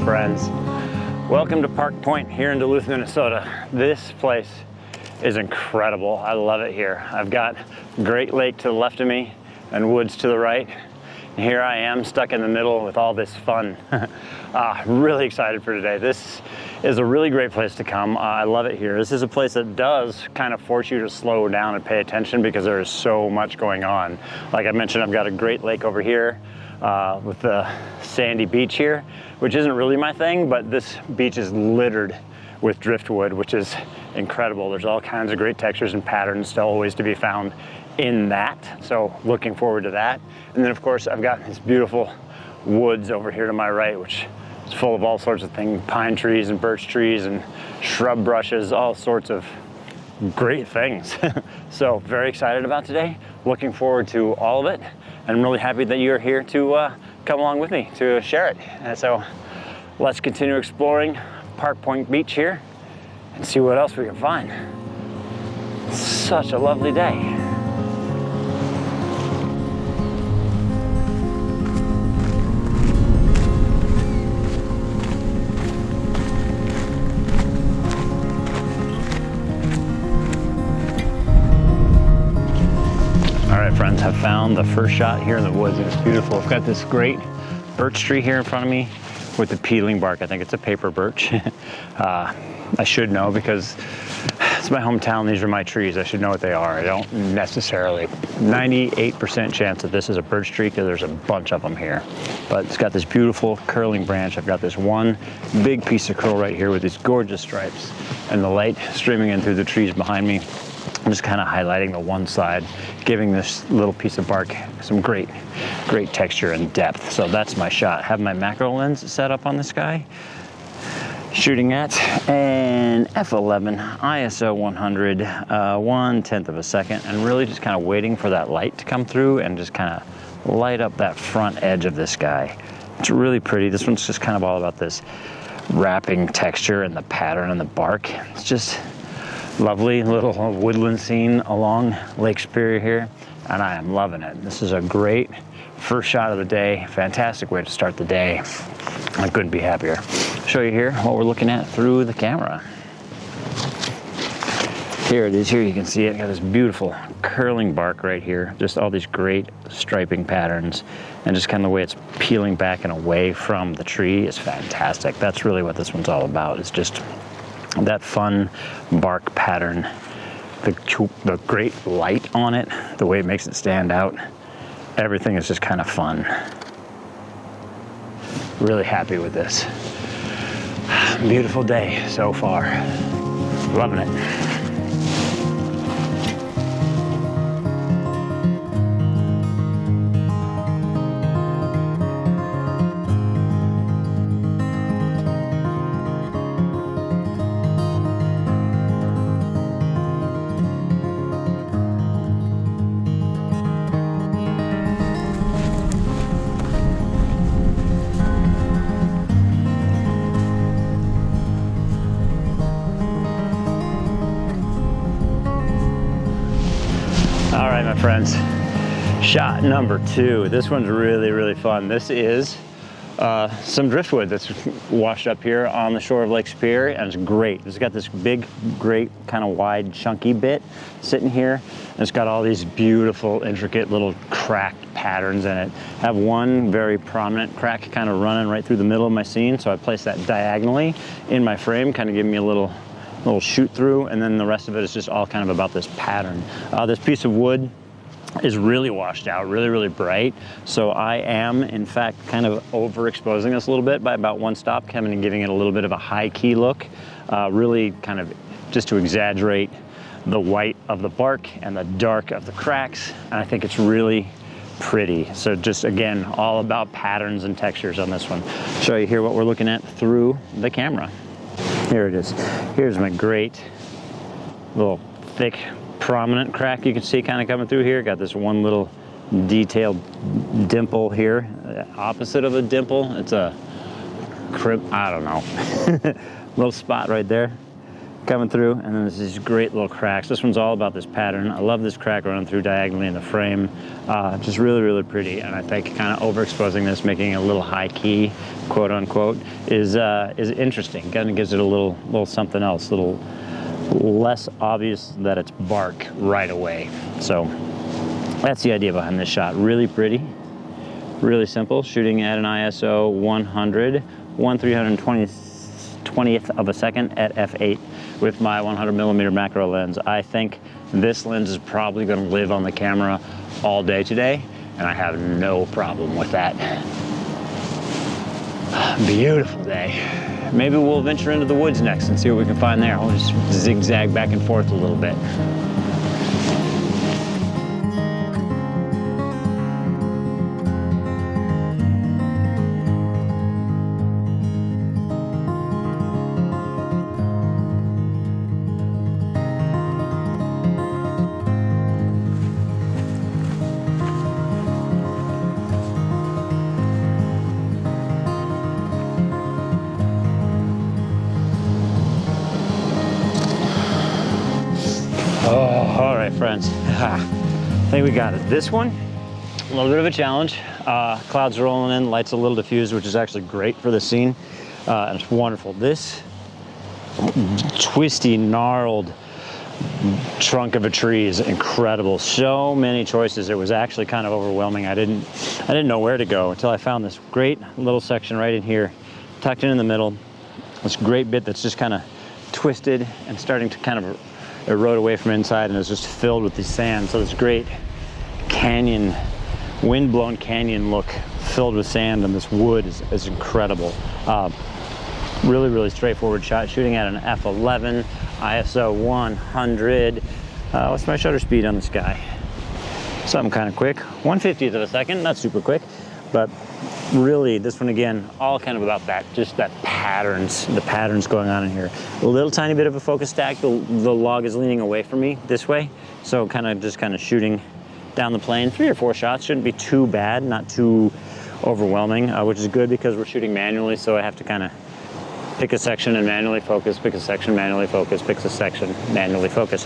friends. Welcome to Park Point here in Duluth, Minnesota. This place is incredible. I love it here. I've got Great Lake to the left of me and woods to the right. And here I am stuck in the middle with all this fun. Really excited for today. This is a really great place to come. I love it here. This is a place that does kind of force you to slow down and pay attention because there is so much going on. Like I mentioned, I've got a Great Lake over here with the sandy beach here, which isn't really my thing, but this beach is littered with driftwood, which is incredible. There's all kinds of great textures and patterns still always to be found in that. So looking forward to that. And then of course, I've got these beautiful woods over here to my right, which is full of all sorts of things, pine trees and birch trees and shrub brushes, all sorts of great things. So very excited about today. Looking forward to all of it. I'm really happy that you're here to come along with me to share it. And so let's continue exploring Park Point Beach here and see what else we can find. Such a lovely day. Friends, have found the first shot here in the woods, and it's beautiful. I've got this great birch tree here in front of me with the peeling bark. I think it's a paper birch. I should know because it's my hometown. These are my trees. I should know what they are. I don't necessarily. 98% chance that this is a birch tree because there's a bunch of them here. But it's got this beautiful curling branch. I've got this one big piece of curl right here with these gorgeous stripes and the light streaming in through the trees behind me. I'm just kind of highlighting the one side, giving this little piece of bark some great texture and depth. So that's my shot. Have my macro lens set up on this guy, shooting at an FLM ISO 100, 1/10 of a second, and really just kind of waiting for that light to come through and just kind of light up that front edge of this guy. It's really pretty. This one's just kind of all about this wrapping texture and the pattern and the bark. It's just lovely little woodland scene along Lake Superior here, and I am loving it. This is a great first shot of the day. Fantastic way to start the day. I couldn't be happier. Show you here what we're looking at through the camera. Here it is. Here you can see it. Got this beautiful curling bark right here. Just all these great striping patterns, and just kind of the way it's peeling back and away from the tree is fantastic. That's really what this one's all about. It's just that fun bark pattern, the great light on it, the way it makes it stand out. Everything is just kind of fun. Really happy with this. Beautiful day so far. Loving it. All right, my friends, shot number 2. This one's really fun. This is some driftwood that's washed up here on the shore of Lake Superior, and it's great. It's got this big, great, kind of wide, chunky bit sitting here, and it's got all these beautiful, intricate little cracked patterns in it. I have one very prominent crack kind of running right through the middle of my scene, so I place that diagonally in my frame, kind of giving me a little shoot through, and then the rest of it is just all kind of about this pattern. This piece of wood is really washed out, really bright. So I am, in fact, kind of overexposing this a little bit by about one stop, coming and giving it a little bit of a high key look, really kind of just to exaggerate the white of the bark and the dark of the cracks. And I think it's really pretty. So just, again, all about patterns and textures on this one. Show you here what we're looking at through the camera. Here it is. Here's my great little thick prominent crack you can see kind of coming through here. Got this one little detailed dimple here. Opposite of a dimple, it's a crimp, I don't know. Little spot right there. coming through, and then there's these great little cracks. This one's all about this pattern. I love this crack running through diagonally in the frame. Just really, really pretty. And I think kind of overexposing this, making it a little high key, quote unquote, is interesting. Kind of gives it a little something else, a little less obvious that it's bark right away. So that's the idea behind this shot. Really pretty, really simple. Shooting at an ISO 100, 1/320th of a second at f8 with my 100mm macro lens. I think this lens is probably going to live on the camera all day today, and I have no problem with that. Beautiful day. Maybe we'll venture into the woods next and see what we can find there. I'll just zigzag back and forth a little bit. All right, friends, I think we got it. This one, a little bit of a challenge. Clouds rolling in, lights a little diffused, which is actually great for the scene. And it's wonderful. This twisty, gnarled trunk of a tree is incredible. So many choices. It was actually kind of overwhelming. I didn't know where to go until I found this great little section right in here, tucked in the middle. This great bit that's just kind of twisted and starting to kind of erode away from inside, and it's just filled with the sand. So this great canyon, wind-blown canyon look filled with sand, and this wood is incredible. Really, really straightforward shot, shooting at an f11, ISO 100. What's my shutter speed on this guy? Something kind of quick, 1/50th of a second, not super quick, but really this one again, all kind of about that, just that the patterns going on in here. A little tiny bit of a focus stack. The log is leaning away from me this way, so kind of shooting down the plane. 3 or 4 shots shouldn't be too bad, not too overwhelming, which is good because we're shooting manually, so I have to kind of pick a section and manually focus, pick a section, manually focus, pick a section, manually focus.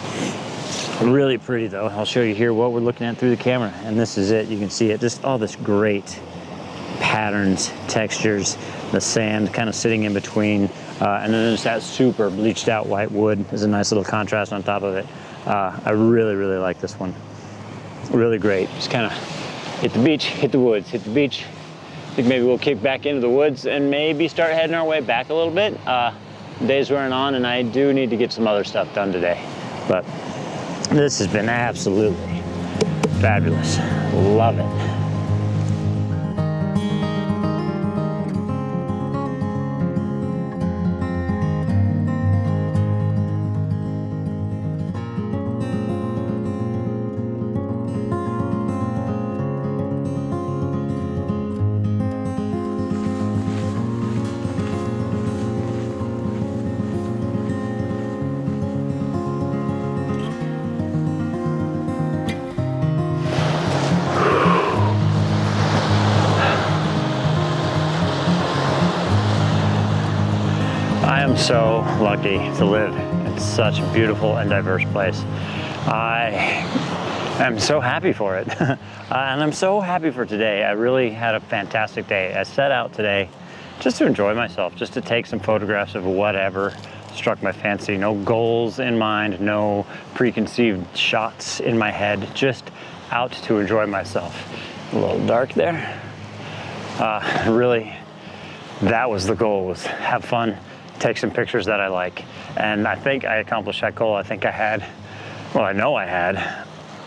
Really pretty though. I'll show you here what we're looking at through the camera, and this is it. You can see it, just all this great patterns, textures, the sand kind of sitting in between, and then there's that super bleached out white wood. There's a nice little contrast on top of it. I really, really like this one. Really great. Just kind of hit the beach, hit the woods, hit the beach. I think maybe we'll kick back into the woods and maybe start heading our way back a little bit. Day's wearing on, and I do need to get some other stuff done today. But this has been absolutely fabulous. Love it. I am so lucky to live in such a beautiful and diverse place. I am so happy for it. And I'm so happy for today. I really had a fantastic day. I set out today just to enjoy myself, just to take some photographs of whatever struck my fancy. No goals in mind, no preconceived shots in my head, just out to enjoy myself. A little dark there. Really, that was the goal, was have fun, take some pictures that I like. And I think I accomplished that goal. I think I had, well, I know I had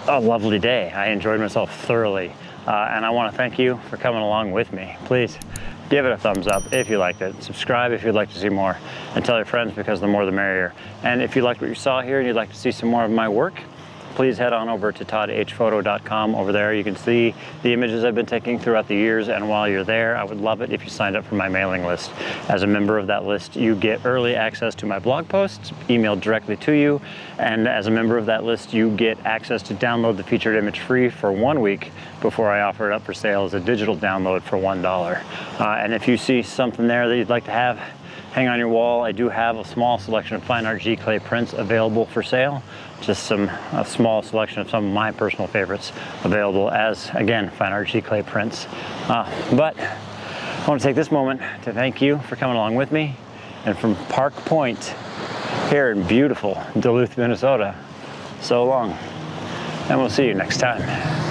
a lovely day. I enjoyed myself thoroughly. And I want to thank you for coming along with me. Please give it a thumbs up if you liked it. Subscribe if you'd like to see more, and tell your friends, because the more the merrier. And if you liked what you saw here and you'd like to see some more of my work, please head on over to toddhphoto.com. Over there you can see the images I've been taking throughout the years, and while you're there, I would love it if you signed up for my mailing list. As a member of that list, you get early access to my blog posts emailed directly to you, and as a member of that list, you get access to download the featured image free for 1 week before I offer it up for sale as a digital download for $1. And if you see something there that you'd like to have hang on your wall. I do have a small selection of fine art G clay prints available for sale. Just a small selection of some of my personal favorites available as, again, fine art G clay prints. But I want to take this moment to thank you for coming along with me. And from Park Point here in beautiful Duluth, Minnesota, so long. And we'll see you next time.